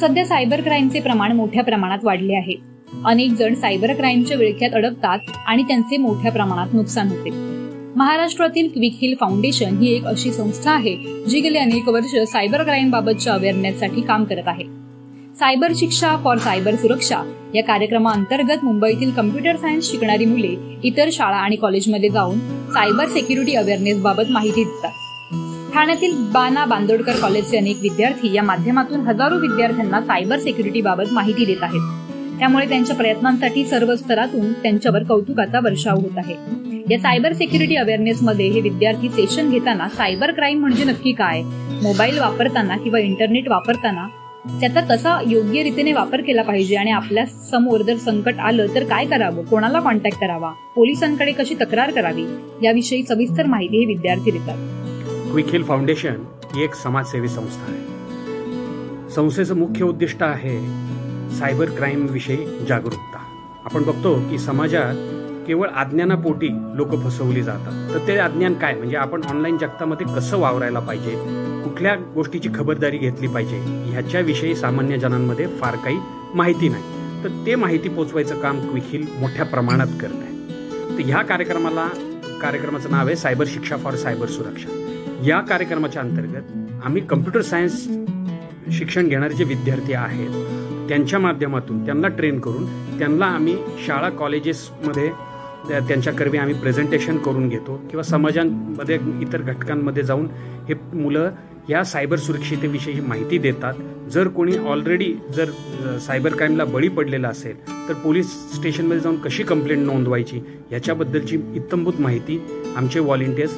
सध्या सायबर क्राईमचे प्रमाण मोठ्या प्रमाणात वाढले आहे। अनेक जण सायबर क्राईमच्या विळख्यात अडकतात आणि त्यांचे मोठ्या प्रमाणात नुकसान होते। महाराष्ट्रातील क्विक हिल फाउंडेशन ही एक अशी संस्था आहे जी गेली अनेक वर्ष सायबर क्राईम बाबतच्या अवेअरनेससाठी काम करत आहे। सायबर शिक्षा फॉर सायबर सुरक्षा या कार्यक्रमाअंतर्गत मुंबईतील कम्प्युटर सायन्स शिकणारी मुले इतर शाळा आणि कॉलेजमध्ये जाऊन सायबर सिक्युरिटी अवेअरनेस बाबत माहिती देतात। ठाण्यातील बाना बांदोडकर कॉलेजचे अनेक विद्यार्थी या माध्यमातून हजारो विद्यार्थ्यांना सायबर सिक्युरिटी बाबत माहिती देत आहेत। त्यामुळे त्यांच्या प्रयत्नांसाठी सर्व स्तरातून त्यांच्यावर कौतुकाचा वर्षाव होत आहे। या सायबर सिक्युरिटी अवेअरनेस मध्ये हे विद्यार्थी सेशन घेताना सायबर क्राईम म्हणजे नक्की काय, मोबाईल वापरताना किंवा इंटरनेट वापरताना त्याचा कसा योग्य रीतीने वापर केला पाहिजे आणि आपल्या समोर जर संकट आलं तर काय करावं, कोणाला कॉन्टॅक्ट करावा, पोलिसांकडे कशी तक्रार करावी याविषयी सविस्तर माहिती हे विद्यार्थी देतात। क्विक हिल फाउंडेशन ही एक समाजसेवी संस्था आहे। संस्थेचं मुख्य उद्दिष्ट आहे सायबर क्राईम विषयी जागरूकता। आपण बघतो की समाजात केवळ अज्ञानापोटी लोक फसवली जातात। तर ते अज्ञान काय, म्हणजे आपण ऑनलाईन जगतामध्ये कसं वावरायला पाहिजे, कुठल्या गोष्टीची खबरदारी घेतली पाहिजे ह्याच्याविषयी सामान्य जनांमध्ये फार काही माहिती नाही। तर ते माहिती पोचवायचं काम क्विक हिल मोठ्या प्रमाणात करत आहे। तर ह्या कार्यक्रमाचं नाव आहे सायबर शिक्षा फॉर सायबर सुरक्षा। या कार्यक्रमाच्या अंतर्गत आम्ही कम्प्युटर सायन्स शिक्षण घेणारे जे विद्यार्थी आहेत त्यांच्या माध्यमातून त्यांना ट्रेन करून त्यांना आम्ही शाळा कॉलेजेसमध्ये त्यांच्याकरवी आम्ही प्रेझेंटेशन करून घेतो किंवा समाजांमध्ये इतर घटकांमध्ये जाऊन हे मुलं या सायबर सुरक्षिततेविषयी माहिती देतात। जर कोणी ऑलरेडी जर सायबर क्राईमला बळी पडलेला असेल तर पोलीस स्टेशनमध्ये जाऊन कशी कंप्लेंट नोंदवायची याच्याबद्दलची इत्थंभूत माहिती आमचे व्हॉलेंटियर्स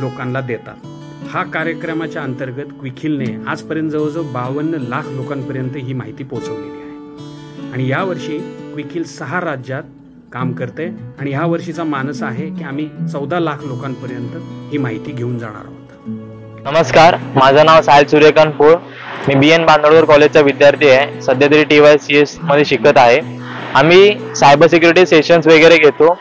लोकांना देतात। हा कार्यक्रमाच्या अंतर्गत क्विक हिलने आजपर्यंत जवळजवळ 52 लाख लोकांपर्यंत ही माहिती पोहोचवलेली आहे आणि यावर्षी क्विक हिल 6 राज्यात काम करते आणि ह्या वर्षीचा मानस आहे की आम्ही 14 लाख लोकांपर्यंत ही माहिती घेऊन जाणार आहोत। नमस्कार, माझं नाव साहिल सूर्यकांत पोळ। मी BN बांदोडकर कॉलेजचा विद्यार्थी आहे। सध्या तरी TYCS मध्ये शिकत आहे। आम्ही सायबर सिक्युरिटी सेशन्स वगैरे घेतो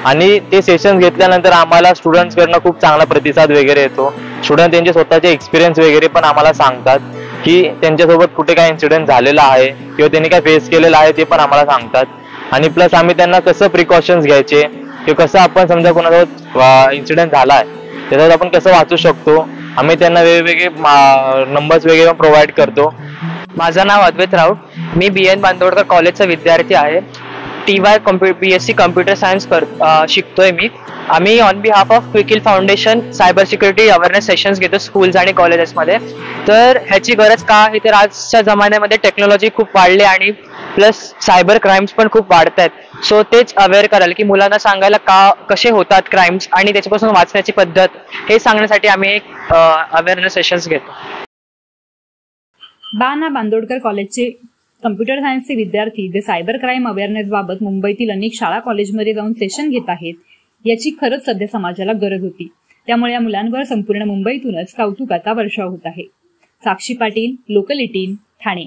आणि ते सेशन्स घेतल्यानंतर आम्हाला स्टुडंट्सकडनं खूप चांगला प्रतिसाद वगैरे येतो। स्टुडंट त्यांचे स्वतःचे एक्सपिरियन्स वगैरे पण आम्हाला सांगतात की त्यांच्यासोबत कुठे काय इन्सिडेंट झालेला आहे किंवा त्यांनी काय फेस केलेलं आहे ते पण आम्हाला सांगतात। आणि प्लस आम्ही त्यांना कसं प्रिकॉशन्स घ्यायचे किंवा कसं आपण समजा कोणासोबत इन्सिडेंट झाला आहे त्याच्यात आपण कसं वाचू शकतो आम्ही त्यांना वेगवेगळे नंबर्स वगैरे प्रोव्हाइड करतो। माझं नाव अद्वैत राऊत, मी BN बांदोडकर कॉलेजचा विद्यार्थी आहे। BSc कम्प्युटर सायन्स शिकतोय मी। आम्ही on behalf of quick hill foundation cyber security awareness sessions घेतो स्कूल्स आणि कॉलेजेसमध्ये। तर ह्याची गरज का आहे तर आजच्या जमान्यामध्ये टेक्नॉलॉजी खूप वाढली आणि प्लस सायबर क्राईम्स पण खूप वाढत आहेत। सो तेच अवेअर करायला की मुलांना सांगायला कसे होतात क्राईम्स आणि त्याच्यापासून वाचण्याची पद्धत हे सांगण्यासाठी आम्ही एक अवेअरनेस सेशन्स घेतो। बाना बांदोडकर कॉलेजचे कम्प्युटर सायन्सचे विद्यार्थी जे सायबर क्राईम अवेअरनेस बाबत मुंबईतील अनेक शाळा कॉलेजमध्ये जाऊन सेशन घेत आहेत याची खरंच सध्या समाजाला गरज होती। त्यामुळे या मुलांवर संपूर्ण मुंबईतूनच कौतुकाचा वर्षाव होत आहे। साक्षी पाटील, लोकल 18, ठाणे।